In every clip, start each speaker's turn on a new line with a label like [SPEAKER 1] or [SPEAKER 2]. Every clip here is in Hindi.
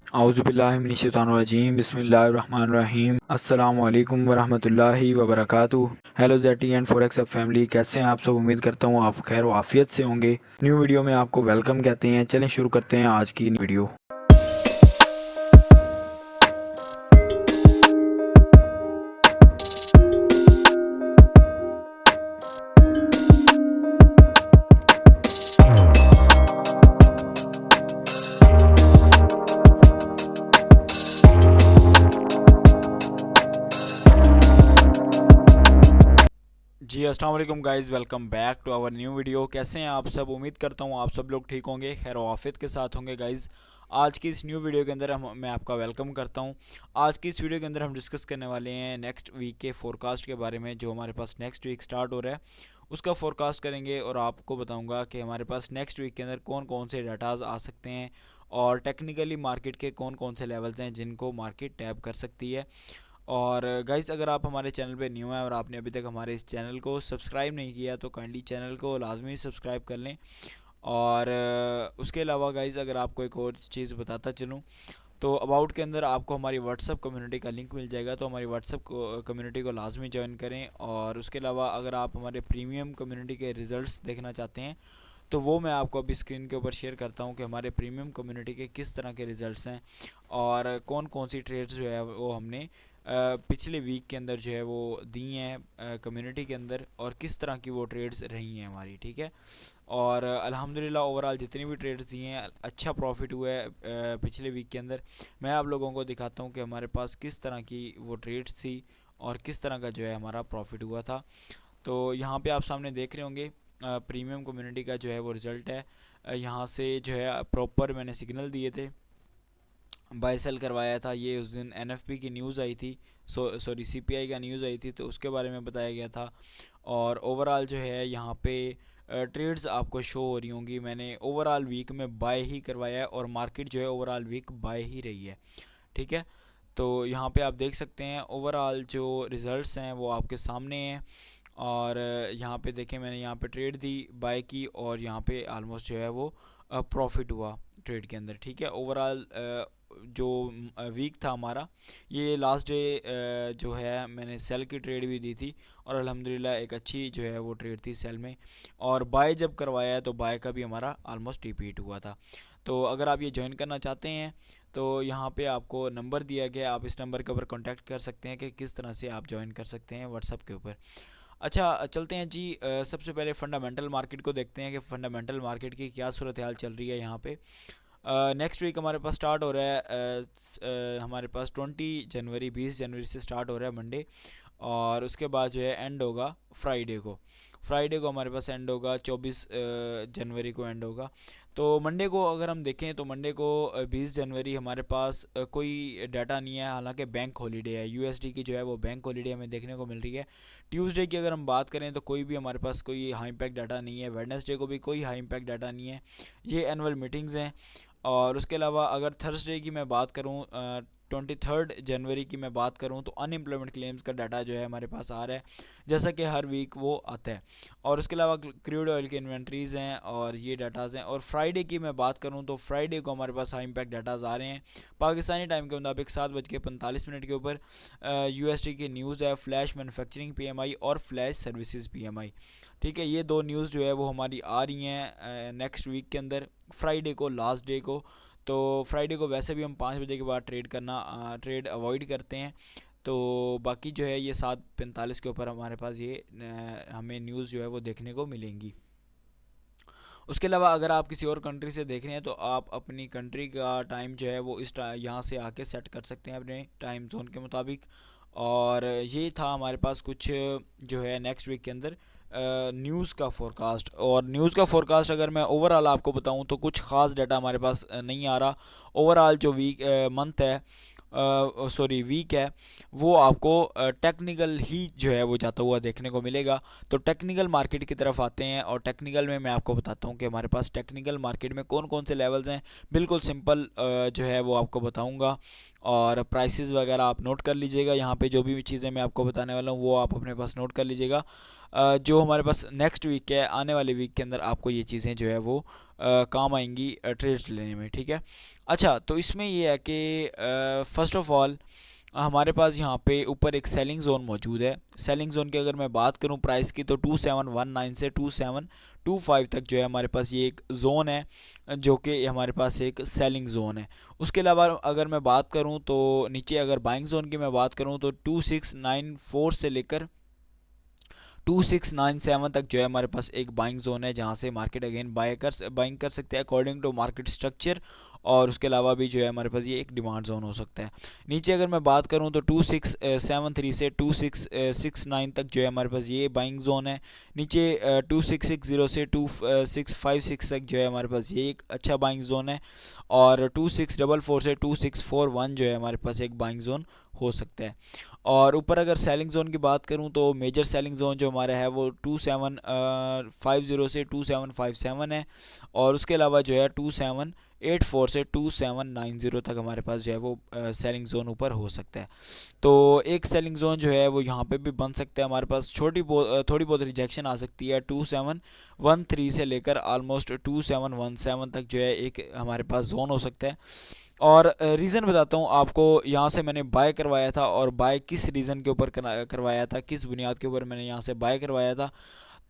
[SPEAKER 1] औज़ुबिल्लाहिमिनश्शैतानिर्रजीम बिस्मिल्लाहिर्रहमानिर्रहीम अस्सलामु अलैकुम वरहमतुल्लाहि वबरकातुहू। हेलो ज़ेटी एंड फॉरेक्स सब फैमिली, कैसे हैं आप सब। उम्मीद करता हूँ आप खैर वाफियत से होंगे। न्यू वीडियो में आपको वेलकम कहते हैं। चलें शुरू करते हैं आज की वीडियो। जी अस्सलाम वालेकुम guys, welcome back to our new video. कैसे हैं आप सब। उम्मीद करता हूँ आप सब लोग ठीक होंगे, खैर वाफियत के साथ होंगे गाइज़। आज की इस न्यू वीडियो के अंदर मैं आपका वेलकम करता हूँ। आज की इस वीडियो के अंदर हम डिस्कस करने वाले हैं नेक्स्ट वीक के फोरकास्ट के बारे में। जो हमारे पास नेक्स्ट वीक स्टार्ट हो रहा है उसका फोरकास्ट करेंगे और आपको बताऊँगा कि हमारे पास नेक्स्ट वीक के अंदर कौन कौन से डाटाज आ सकते हैं और टेक्निकली मार्केट के कौन कौन से लेवल्स हैं जिनको मार्केट टैप कर सकती है। और गाइज़, अगर आप हमारे चैनल पे न्यू हैं और आपने अभी तक हमारे इस चैनल को सब्सक्राइब नहीं किया तो काइंडली चैनल को लाजमी सब्सक्राइब कर लें। और उसके अलावा गाइज़, अगर आपको एक और चीज़ बताता चलूँ तो अबाउट के अंदर आपको हमारी व्हाट्सअप कम्युनिटी का लिंक मिल जाएगा, तो हमारी व्हाट्सअप कम्युनिटी को लाजमी ज्वाइन करें। और उसके अलावा अगर आप हमारे प्रीमियम कम्युनिटी के रिज़ल्ट्स देखना चाहते हैं तो वो मैं आपको अभी स्क्रीन के ऊपर शेयर करता हूँ कि हमारे प्रीमियम कम्युनिटी के किस तरह के रिज़ल्ट्स हैं और कौन कौन सी ट्रेड्स जो है वो हमने पिछले वीक के अंदर जो है वो दी हैं कम्युनिटी के अंदर, और किस तरह की वो ट्रेड्स रही हैं हमारी। ठीक है। और अल्हम्दुलिल्लाह ओवरऑल जितनी भी ट्रेड्स दी हैं अच्छा प्रॉफिट हुआ है पिछले वीक के अंदर। मैं आप लोगों को दिखाता हूँ कि हमारे पास किस तरह की वो ट्रेड्स थी और किस तरह का जो है हमारा प्रॉफिट हुआ था। तो यहाँ पे आप सामने देख रहे होंगे प्रीमियम कम्युनिटी का जो है वो रिज़ल्ट है। यहाँ से जो है प्रॉपर मैंने सिग्नल दिए थे, बाय सेल करवाया था। ये उस दिन एनएफपी की न्यूज़ आई थी, सॉरी सीपीआई का न्यूज़ आई थी, तो उसके बारे में बताया गया था। और ओवरऑल जो है यहाँ पे ट्रेड्स आपको शो हो रही होंगी। मैंने ओवरऑल वीक में बाय ही करवाया है और मार्केट जो है ओवरऑल वीक बाय ही रही है। ठीक है। तो यहाँ पे आप देख सकते हैं ओवरऑल जो रिज़ल्ट्स हैं वो आपके सामने हैं। और यहाँ पे देखें, मैंने यहाँ पे ट्रेड दी, बाय की, और यहाँ पे आलमोस्ट जो है वो प्रॉफिट हुआ ट्रेड के अंदर। ठीक है। ओवरऑल जो वीक था हमारा, ये लास्ट डे जो है मैंने सेल की ट्रेड भी दी थी और अल्हम्दुलिल्लाह एक अच्छी जो है वो ट्रेड थी सेल में। और बाय जब करवाया है तो बाय का भी हमारा आलमोस्ट रिपीट हुआ था। तो अगर आप ये ज्वाइन करना चाहते हैं तो यहाँ पे आपको नंबर दिया गया, आप इस नंबर के ऊपर कांटेक्ट कर सकते हैं कि किस तरह से आप ज्वाइन कर सकते हैं व्हाट्सअप के ऊपर। अच्छा, चलते हैं जी। सबसे पहले फंडामेंटल मार्केट को देखते हैं कि फंडामेंटल मार्केट की क्या सूरत हाल चल रही है यहाँ पे। नेक्स्ट वीक हमारे पास स्टार्ट हो रहा है हमारे पास 20 जनवरी, 20 जनवरी से स्टार्ट हो रहा है मंडे। और उसके बाद जो है एंड होगा फ्राइडे को हमारे पास एंड होगा, 24 जनवरी को एंड होगा। तो मंडे को अगर हम देखें तो मंडे को 20 जनवरी हमारे पास कोई डाटा नहीं है, हालांकि बैंक हॉलीडे है। यूएसडी की जो है वो बैंक हॉलीडे हमें देखने को मिल रही है। ट्यूसडे की अगर हम बात करें तो कोई भी हमारे पास कोई हाई इम्पैक्ट डाटा नहीं है। वेडनेसडे को भी कोई हाई इम्पैक्ट डाटा नहीं है, ये एनुअल मीटिंग्स हैं। और उसके अलावा अगर थर्सडे की मैं बात करूँ, 23 जनवरी की मैं बात करूं, तो अनएम्प्लॉयमेंट क्लेम्स का डाटा जो है हमारे पास आ रहा है, जैसा कि हर वीक वो आता है। और उसके अलावा क्रूड ऑयल की इन्वेंट्रीज़ हैं और ये डाटाज़ हैं। और फ्राइडे की मैं बात करूं तो फ्राइडे को हमारे पास हाई इम्पैक्ट डाटाज़ आ रहे हैं पाकिस्तानी टाइम के मुताबिक 7:45 के ऊपर। यूएसडी की न्यूज़ है, फ्लैश मैन्युफैक्चरिंग पीएमआई और फ्लैश सर्विसेज पीएमआई। ठीक है, ये दो न्यूज़ जो है वो हमारी आ रही हैं नेक्स्ट वीक के अंदर, फ्राइडे को लास्ट डे को। तो फ्राइडे को वैसे भी हम 5 बजे के बाद ट्रेड अवॉइड करते हैं। तो बाकी जो है ये 7:45 के ऊपर हमारे पास ये हमें न्यूज़ जो है वो देखने को मिलेंगी। उसके अलावा अगर आप किसी और कंट्री से देख रहे हैं तो आप अपनी कंट्री का टाइम जो है वो इस यहाँ से आके सेट कर सकते हैं अपने टाइम जोन के मुताबिक। और ये था हमारे पास कुछ जो है नेक्स्ट वीक के अंदर न्यूज़ का फोरकास्ट। और न्यूज़ का फोरकास्ट अगर मैं ओवरऑल आपको बताऊं तो कुछ ख़ास डाटा हमारे पास नहीं आ रहा। ओवरऑल जो मंथ है, सॉरी वीक है, वो आपको टेक्निकल ही जो है वो जाता हुआ देखने को मिलेगा। तो टेक्निकल मार्केट की तरफ आते हैं और टेक्निकल में मैं आपको बताता हूँ कि हमारे पास टेक्निकल मार्केट में कौन कौन से लेवल्स हैं। बिल्कुल सिंपल जो है वो आपको बताऊँगा, और प्राइसेस वगैरह आप नोट कर लीजिएगा। यहाँ पे जो भी चीज़ें मैं आपको बताने वाला हूँ वो आप अपने पास नोट कर लीजिएगा। जो हमारे पास नेक्स्ट वीक है, आने वाले वीक के अंदर आपको ये चीज़ें जो है वो काम आएंगी ट्रेड लेने में, ठीक है। अच्छा, तो इसमें ये है कि फ़र्स्ट ऑफ ऑल हमारे पास यहाँ पे ऊपर एक सेलिंग जोन मौजूद है। सेलिंग जोन की अगर मैं बात करूँ प्राइस की, तो 2719 से 2725 तक जो है हमारे पास ये एक जोन है, जो कि हमारे पास एक सेलिंग जोन है। उसके अलावा अगर मैं बात करूँ तो नीचे अगर बाइंग जोन की मैं बात करूँ तो 2694 से लेकर 2697 तक जो है हमारे पास एक बाइंग जोन है, जहाँ से मार्केट अगेन बाइंग कर सकते हैं अकॉर्डिंग टू मार्केट स्ट्रक्चर। और उसके अलावा भी जो है हमारे पास ये एक डिमांड जोन हो सकता है। नीचे अगर मैं बात करूं तो 2673 से 2669 तक जो है हमारे पास ये बाइंग जोन है। नीचे 2660 से 2656 तक जो है हमारे पास ये एक अच्छा बाइंग जोन है। और 2644 से 2641 जो है हमारे पास एक बाइंग जोन हो सकता है। और ऊपर अगर सेलिंग जोन की बात करूं तो मेजर सेलिंग जोन जो हमारा है वो 2750 से 2757 है। और उसके अलावा जो है 2784 से 2790 तक हमारे पास जो है वो सेलिंग जोन ऊपर हो सकता है। तो एक सेलिंग जोन जो है वो यहाँ पे भी बन सकता है। हमारे पास थोड़ी बहुत रिजेक्शन आ सकती है 2713 से लेकर ऑलमोस्ट 2717 तक जो है एक हमारे पास जोन हो सकता है। और रीज़न बताता हूँ आपको, यहाँ से मैंने बाय करवाया था, और बाय किस रीज़न के ऊपर करवाया था, किस बुनियाद के ऊपर मैंने यहाँ से बाय करवाया था।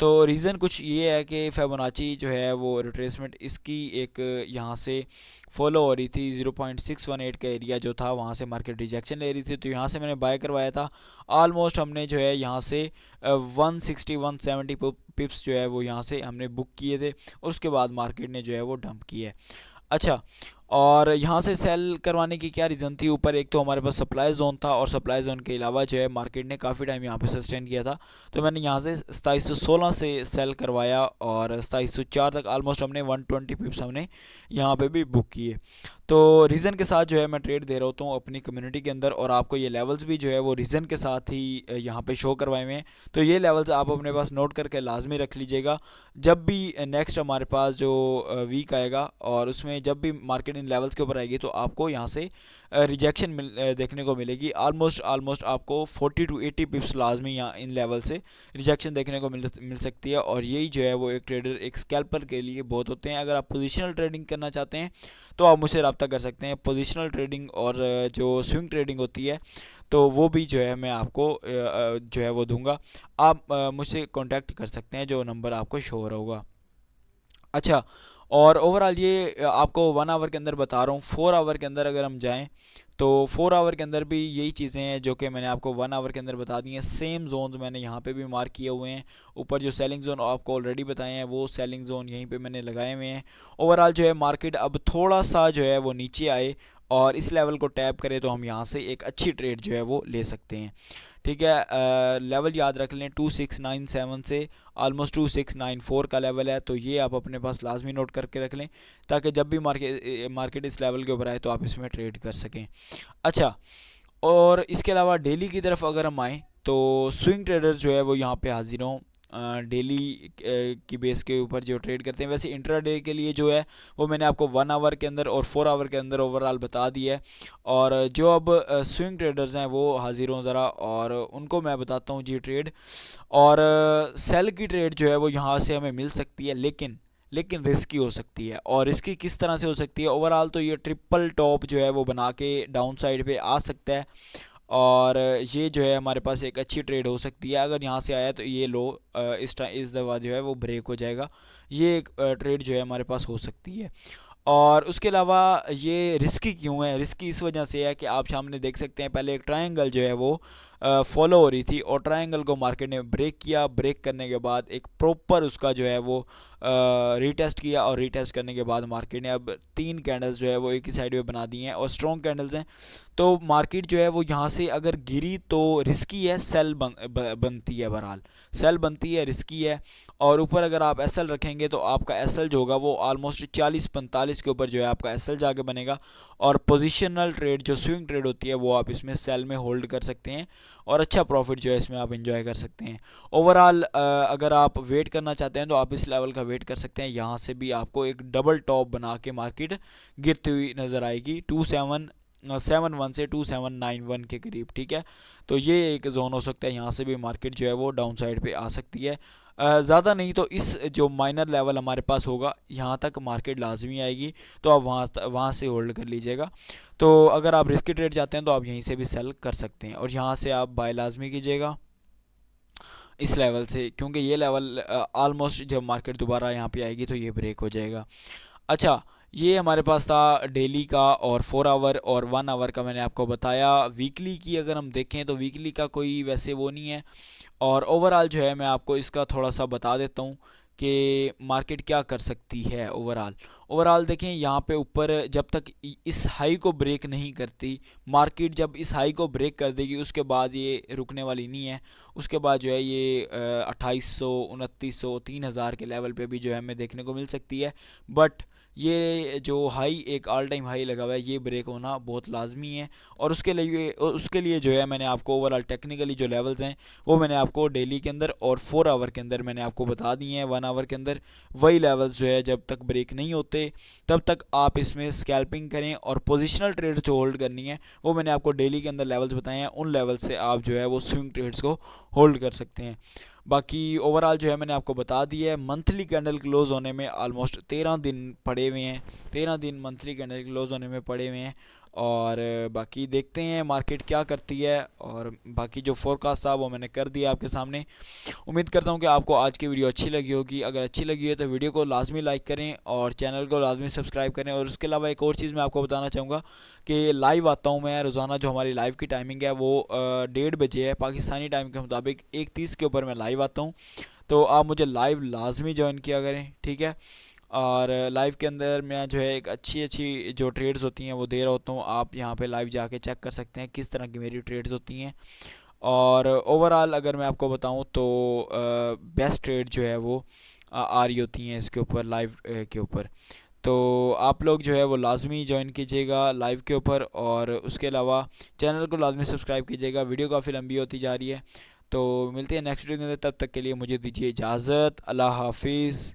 [SPEAKER 1] तो रीज़न कुछ ये है कि फिबोनाची जो है वो रिट्रेसमेंट इसकी एक यहाँ से फॉलो हो रही थी। 0.618 का एरिया जो था वहाँ से मार्केट रिजेक्शन ले रही थी, तो यहाँ से मैंने बाय करवाया था। ऑलमोस्ट हमने जो है यहाँ से 160-170 पिप्स जो है वो यहाँ से हमने बुक किए थे, और उसके बाद मार्केट ने जो है वो डंप किया है। अच्छा, और यहाँ से सेल करवाने की क्या रीज़न थी? ऊपर एक तो हमारे पास सप्लाई जोन था, और सप्लाई जोन के अलावा जो है मार्केट ने काफ़ी टाइम यहाँ पे सस्टेन किया था, तो मैंने यहाँ से 2716 से सेल करवाया, और 2704 तक ऑलमोस्ट हमने 120 पिप्स हमने यहाँ पे भी बुक किए। तो रीज़न के साथ जो है मैं ट्रेड दे रहा होता हूँ अपनी कम्युनिटी के अंदर, और आपको ये लेवल्स भी जो है वो रीज़न के साथ ही यहाँ पे शो करवाए हुए हैं। तो ये लेवल्स आप अपने पास नोट करके लाजमी रख लीजिएगा। जब भी नेक्स्ट हमारे पास जो वीक आएगा, और उसमें जब भी मार्केट इन लेवल्स के ऊपर आएगी, तो आपको यहाँ से रिजेक्शन देखने को मिलेगी। ऑलमोस्ट आपको 40 टू 80 पिप्स लाजमी यहाँ इन लेवल से रिजेक्शन देखने को मिल सकती है। और यही जो है वो एक ट्रेडर, एक स्कैल्पर के लिए बहुत होते हैं। अगर आप पोजिशनल ट्रेडिंग करना चाहते हैं तो आप मुझसे रब्ता कर सकते हैं। पोजिशनल ट्रेडिंग और जो स्विंग ट्रेडिंग होती है, तो वो भी जो है मैं आपको जो है वो दूंगा। आप मुझसे कांटेक्ट कर सकते हैं, जो नंबर आपको शो हो रहा होगा। अच्छा, और ओवरऑल ये आपको 1 आवर के अंदर बता रहा हूँ। 4 आवर के अंदर अगर हम जाएं, तो 4 आवर के अंदर भी यही चीज़ें हैं जो कि मैंने आपको 1 आवर के अंदर बता दी हैं। सेम जोन्स मैंने यहाँ पे भी मार्क किए हुए हैं। ऊपर जो सेलिंग जोन आपको ऑलरेडी बताए हैं, वो सेलिंग जोन यहीं पे मैंने लगाए हुए हैं। ओवरऑल जो है मार्केट अब थोड़ा सा जो है वो नीचे आए, और इस लेवल को टैप करे, तो हम यहाँ से एक अच्छी ट्रेड जो है वो ले सकते हैं, ठीक है। लेवल याद रख लें, 2697 से ऑलमोस्ट 2694 का लेवल है, तो ये आप अपने पास लाजमी नोट करके रख लें, ताकि जब भी मार्केट इस लेवल के ऊपर आए तो आप इसमें ट्रेड कर सकें। अच्छा, और इसके अलावा डेली की तरफ अगर हम आएँ, तो स्विंग ट्रेडर्स जो है वो यहाँ पे हाजिर हों डेली की बेस के ऊपर जो ट्रेड करते हैं। वैसे इंट्राडे के लिए जो है वो मैंने आपको 1 आवर के अंदर और 4 आवर के अंदर ओवरऑल बता दिया है। और जो अब स्विंग ट्रेडर्स हैं वो हाजिर हों ज़रा, और उनको मैं बताता हूँ जी ट्रेड। और सेल की ट्रेड जो है वो यहाँ से हमें मिल सकती है, लेकिन रिस्की हो सकती है। और रिस्की किस तरह से हो सकती है? ओवरऑल तो ये ट्रिपल टॉप जो है वो बना के डाउन साइड पे आ सकता है, और ये जो है हमारे पास एक अच्छी ट्रेड हो सकती है। अगर यहाँ से आया तो ये लो इस दफ़ा जो है वो ब्रेक हो जाएगा। ये एक ट्रेड जो है हमारे पास हो सकती है। और उसके अलावा ये रिस्की क्यों है? रिस्की इस वजह से है कि आप सामने देख सकते हैं, पहले एक ट्रायंगल जो है वो फॉलो हो रही थी, और ट्रायंगल को मार्केट ने ब्रेक किया। ब्रेक करने के बाद एक प्रॉपर उसका जो है वो रीटेस्ट किया, और रीटेस्ट करने के बाद मार्केट ने अब 3 कैंडल्स जो है वो एक ही साइड में बना दी हैं, और स्ट्रॉन्ग कैंडल्स हैं। तो मार्केट जो है वो यहाँ से अगर गिरी तो रिस्की है, बनती है, बहरहाल सेल बनती है, रिस्की है। और ऊपर अगर आप एसएल रखेंगे तो आपका एसएल जो होगा वो ऑलमोस्ट 40-45 के ऊपर जो है आपका एसएल जाके बनेगा। और पोजिशनल ट्रेड जो स्विंग ट्रेड होती है वो आप इसमें सेल में होल्ड कर सकते हैं, और अच्छा प्रॉफिट जो है इसमें आप इंजॉय कर सकते हैं। ओवरऑल अगर आप वेट करना चाहते हैं तो आप इस लेवल का वेट कर सकते हैं। यहाँ से भी आपको एक डबल टॉप बना के मार्केट गिरती हुई नज़र आएगी 271 से 2791 के करीब, ठीक है। तो ये एक जोन हो सकता है, यहाँ से भी मार्केट जो है वो डाउन साइड पे आ सकती है। ज़्यादा नहीं तो इस जो माइनर लेवल हमारे पास होगा यहाँ तक मार्केट लाजमी आएगी, तो आप वहाँ से होल्ड कर लीजिएगा। तो अगर आप रिस्की ट्रेड चाहते हैं तो आप यहीं से भी सेल कर सकते हैं, और यहाँ से आप बाय लाजमी कीजिएगा इस लेवल से, क्योंकि ये लेवल ऑलमोस्ट जब मार्केट दोबारा यहाँ पे आएगी तो ये ब्रेक हो जाएगा। अच्छा, ये हमारे पास था डेली का और 4 आवर और 1 आवर का मैंने आपको बताया। वीकली की अगर हम देखें तो वीकली का कोई वैसे वो नहीं है, और ओवरऑल जो है मैं आपको इसका थोड़ा सा बता देता हूँ कि मार्केट क्या कर सकती है। ओवरऑल ओवरऑल देखें, यहाँ पे ऊपर जब तक इस हाई को ब्रेक नहीं करती मार्केट, जब इस हाई को ब्रेक कर देगी उसके बाद ये रुकने वाली नहीं है। उसके बाद जो है ये 2800, 2900, 3000 के लेवल पे भी जो है हमें देखने को मिल सकती है। बट ये जो हाई, एक ऑल टाइम हाई लगा हुआ है, ये ब्रेक होना बहुत लाजमी है। और उसके लिए जो है मैंने आपको ओवरऑल टेक्निकली जो लेवल्स हैं वो मैंने आपको डेली के अंदर और 4 आवर के अंदर मैंने आपको बता दिए हैं। 1 आवर के अंदर वही लेवल्स जो है जब तक ब्रेक नहीं होते तब तक आप इसमें स्कैल्पिंग करें, और पोजिशनल ट्रेड्स जो होल्ड करनी है वो मैंने आपको डेली के अंदर लेवल्स बताए हैं, उन लेवल से आप जो है वो स्विंग ट्रेड्स को होल्ड कर सकते हैं। बाकी ओवरऑल जो है मैंने आपको बता दिया है। मंथली कैंडल क्लोज होने में ऑलमोस्ट 13 दिन पड़े हुए हैं, 13 दिन मंथली कैंडल क्लोज होने में पड़े हुए हैं। और बाकी देखते हैं मार्केट क्या करती है, और बाकी जो फोरकास्ट था वो मैंने कर दिया आपके सामने। उम्मीद करता हूँ कि आपको आज की वीडियो अच्छी लगी होगी। अगर अच्छी लगी है तो वीडियो को लाजमी लाइक करें और चैनल को लाजमी सब्सक्राइब करें। और उसके अलावा एक और चीज़ मैं आपको बताना चाहूँगा कि लाइव आता हूँ मैं रोज़ाना। जो हमारी लाइव की टाइमिंग है वो 1:30 बजे है पाकिस्तानी टाइम के मुताबिक, 1:30 के ऊपर मैं लाइव आता हूँ। तो आप मुझे लाइव लाजमी ज्वाइन किया करें, ठीक है। और लाइव के अंदर मैं जो है एक अच्छी अच्छी जो ट्रेड्स होती हैं वो दे रहा होता हूँ। आप यहाँ पे लाइव जाके चेक कर सकते हैं किस तरह की मेरी ट्रेड्स होती हैं। और ओवरऑल अगर मैं आपको बताऊं तो बेस्ट ट्रेड जो है वो आ रही होती हैं इसके ऊपर, लाइव के ऊपर। तो आप लोग जो है वो लाजमी ज्वाइन कीजिएगा लाइव के ऊपर, और उसके अलावा चैनल को लाजमी सब्सक्राइब कीजिएगा। वीडियो काफ़ी लंबी होती जा रही है, तो मिलते हैं नेक्स्ट वीडियो के अंदर। तब तक के लिए मुझे दीजिए इजाज़त। अल्लाह हाफिज़।